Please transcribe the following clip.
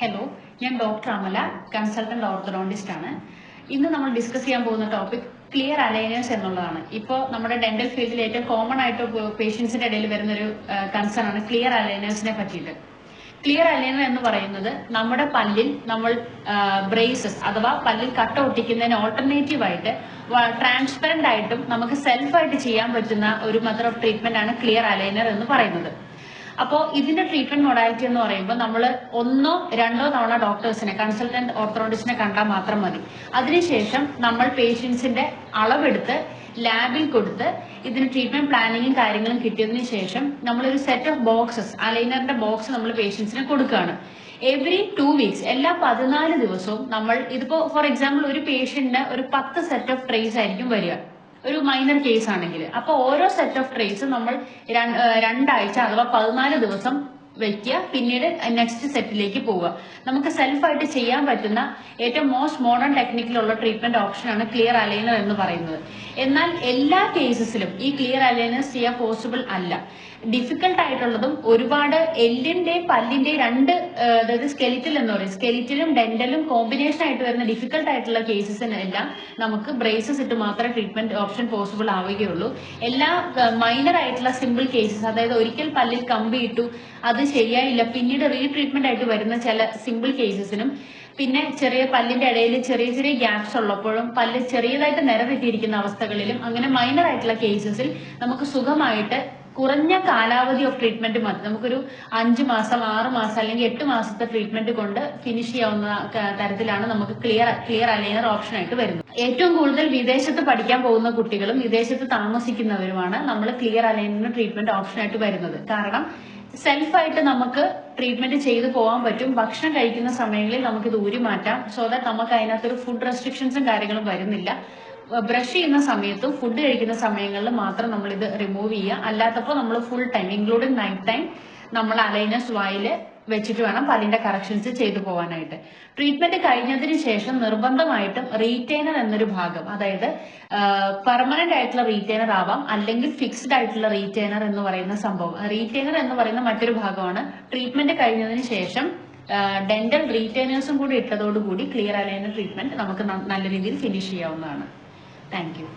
Hello, ഞാൻ doctor Amala, consultant orthodontist ആണ്. ഇന്ന് നമ്മൾ ഡിസ്കസ് ചെയ്യാൻ പോകുന്ന ടോപ്പിക് ക്ലിയർ അലൈനേഴ്സ് എന്നുള്ളതാണ്. ഇപ്പോൾ നമ്മുടെ ഡെന്റൽ ഫീൽഡിൽ ഏറ്റവും കോമൺ ആയിട്ട് പേഷ്യൻസിന്റെ ഇടയിൽ വരുന്നൊരു കൺസേൺ ആണ് ക്ലിയർ അലൈനേഴ്സിനെ പറ്റിയിട്ട്. ക്ലിയർ അലൈനർ എന്ന് പറയുന്നത് നമ്മുടെ പല്ലിൽ നമ്മൾ ബ്രേസസ് അഥവാ പല്ലിൽ കട്ട ഒട്ടിക്കുന്നതിന് ഓൾട്ടർനേറ്റീവ് ആയിട്ട് ട്രാൻസ്പെറന്റ് ആയിട്ടും നമുക്ക് സെൽഫായിട്ട് ചെയ്യാൻ പറ്റുന്ന ഒരു മെത്തഡ് ഓഫ് ട്രീറ്റ്മെന്റ് ആണ് ക്ലിയർ അലൈനർ എന്ന് പറയുന്നത്. അപ്പോൾ ഇതിന്റെ ട്രീറ്റ്മെന്റ് മൊഡാലിറ്റി എന്ന് പറയുമ്പോൾ നമ്മൾ 1-2 തവണ ഡോക്ടേഴ്സിനെ കൺസൾട്ടന്റ് ഓർത്തഡോണ്ടിസ്റ്റിനെ കണ്ടാൽ മാത്രം മതി. അതിനുശേഷം നമ്മൾ പേഷ്യൻസിന്റെ അളവെടുത്ത് ലാബിൽ കൊടുത്ത് ഇതിന് ട്രീറ്റ്മെന്റ് പ്ലാനിങ്ങും കാര്യങ്ങളും കിട്ടിയതിനു ശേഷം നമ്മളൊരു സെറ്റ് ഓഫ് ബോക്സസ് അലൈനറിന്റെ ബോക്സ് നമ്മൾ പേഷ്യൻസിന് കൊടുക്കുകയാണ്. എവറി 2 വീക്സ് എല്ലാ 14 ദിവസവും നമ്മൾ ഇതിപ്പോ ഫോർ എക്സാമ്പിൾ ഒരു പേഷ്യന്റിന് ഒരു 10 സെറ്റ് ഓഫ് ട്രേസ് ആയിരിക്കും വരിക, ഒരു മൈനർ കേസ് ആണെങ്കിൽ. അപ്പൊ ഓരോ സെറ്റ് ഓഫ് ട്രേസ് നമ്മൾ 2 ആഴ്ച അഥവാ 14 ദിവസം വെക്കുക, പിന്നീട് നെക്സ്റ്റ് സെറ്റിലേക്ക് പോവുക. നമുക്ക് സെൽഫായിട്ട് ചെയ്യാൻ പറ്റുന്ന ഏറ്റവും മോസ്റ്റ് മോഡേൺ ടെക്നിക്കിലുള്ള ട്രീറ്റ്മെന്റ് ഓപ്ഷനാണ് ക്ലിയർ അലൈനർ എന്ന് പറയുന്നത്. എന്നാൽ എല്ലാ കേസസിലും ഈ ക്ലിയർ അലൈനേഴ്സ് ചെയ്യാൻ പോസിബിൾ അല്ല. ഡിഫിക്കൽട്ട് ആയിട്ടുള്ളതും ഒരുപാട് എല്ലിന്റെയും പല്ലിന്റെയും അതായത് സ്കെലിറ്റൽ എന്ന് പറയും, സ്കെലിറ്റലും ഡെന്റലും കോമ്പിനേഷൻ ആയിട്ട് വരുന്ന ഡിഫിക്കൽട്ട് ആയിട്ടുള്ള കേസസിനെല്ലാം നമുക്ക് ബ്രേസസ് ഇട്ട് മാത്രമേ ട്രീറ്റ്മെന്റ് ഓപ്ഷൻ പോസിബിൾ ആവുകയുള്ളൂ. എല്ലാ മൈനർ ആയിട്ടുള്ള സിമ്പിൾ കേസസ്, അതായത് ഒരിക്കൽ പല്ലിൽ കമ്പി ഇട്ടു അത് ശരിയായില്ല, പിന്നീട് റീട്രീറ്റ്മെന്റ് ആയിട്ട് വരുന്ന ചില സിമ്പിൾ കേസസിനും, പിന്നെ ചെറിയ പല്ലിന്റെ ഇടയിൽ ചെറിയ ചെറിയ ഗ്യാപ്സ് ഉള്ളപ്പോഴും പല്ല് ചെറിയതായിട്ട് നിരതെറ്റിയിരിക്കുന്ന അവസ്ഥകളിലും അങ്ങനെ മൈനർ ആയിട്ടുള്ള കേസസിൽ നമുക്ക് സുഖമായിട്ട് കുറഞ്ഞ കാലാവധി ഓഫ് ട്രീറ്റ്മെന്റ് മതി. നമുക്കൊരു 5 മാസം 6 മാസം അല്ലെങ്കിൽ 8 മാസത്തെ ട്രീറ്റ്മെന്റ് കൊണ്ട് ഫിനിഷ് ചെയ്യാവുന്ന തരത്തിലാണ് നമുക്ക് ക്ലിയർ അലൈനർ ഓപ്ഷൻ ആയിട്ട് വരുന്നത്. ഏറ്റവും കൂടുതൽ വിദേശത്ത് പഠിക്കാൻ പോകുന്ന കുട്ടികളും വിദേശത്ത് താമസിക്കുന്നവരുമാണ് നമ്മൾ ക്ലിയർ അലൈനറിന് ട്രീറ്റ്മെന്റ് ഓപ്ഷൻ ആയിട്ട് വരുന്നത്. കാരണം സെൽഫായിട്ട് നമുക്ക് ട്രീറ്റ്മെന്റ് ചെയ്തു പോകാൻ പറ്റും. ഭക്ഷണം കഴിക്കുന്ന സമയങ്ങളിൽ നമുക്ക് ഇത് ഊരി മാറ്റാം. സോ ദാറ്റ് നമുക്ക് അതിനകത്തൊരു ഫുഡ് റെസ്ട്രിക്ഷൻസും കാര്യങ്ങളും വരുന്നില്ല. ബ്രഷ് ചെയ്യുന്ന സമയത്തും ഫുഡ് കഴിക്കുന്ന സമയങ്ങളിൽ മാത്രം നമ്മൾ ഇത് റിമൂവ് ചെയ്യുക. അല്ലാത്തപ്പോൾ നമ്മൾ full time including night time നമ്മൾ അലൈനേഴ്സ് വായിൽ വെച്ചിട്ട് വേണം പല്ലിന്റെ കറക്ഷൻസ് ചെയ്തു പോകാനായിട്ട്. ട്രീറ്റ്മെന്റ് കഴിഞ്ഞതിന് ശേഷം നിർബന്ധമായിട്ടും റീറ്റെയിനർ എന്നൊരു ഭാഗം, അതായത് പെർമനന്റ് ആയിട്ടുള്ള റീറ്റെയിനർ ആവാം അല്ലെങ്കിൽ ഫിക്സ്ഡ് ആയിട്ടുള്ള റീറ്റെയിനർ എന്ന് പറയുന്ന സംഭവം. റീറ്റെയിനർ എന്ന് പറയുന്ന മറ്റൊരു ഭാഗമാണ്. ട്രീറ്റ്മെന്റ് കഴിഞ്ഞതിന് ശേഷം ഡെന്റൽ റീറ്റെയിനേഴ്സും കൂടി ഇട്ടതോടുകൂടി ക്ലിയർ അലൈനർ ട്രീറ്റ്മെന്റ് നമുക്ക് നല്ല രീതിയിൽ ഫിനിഷ് ചെയ്യാവുന്നതാണ്. Thank you.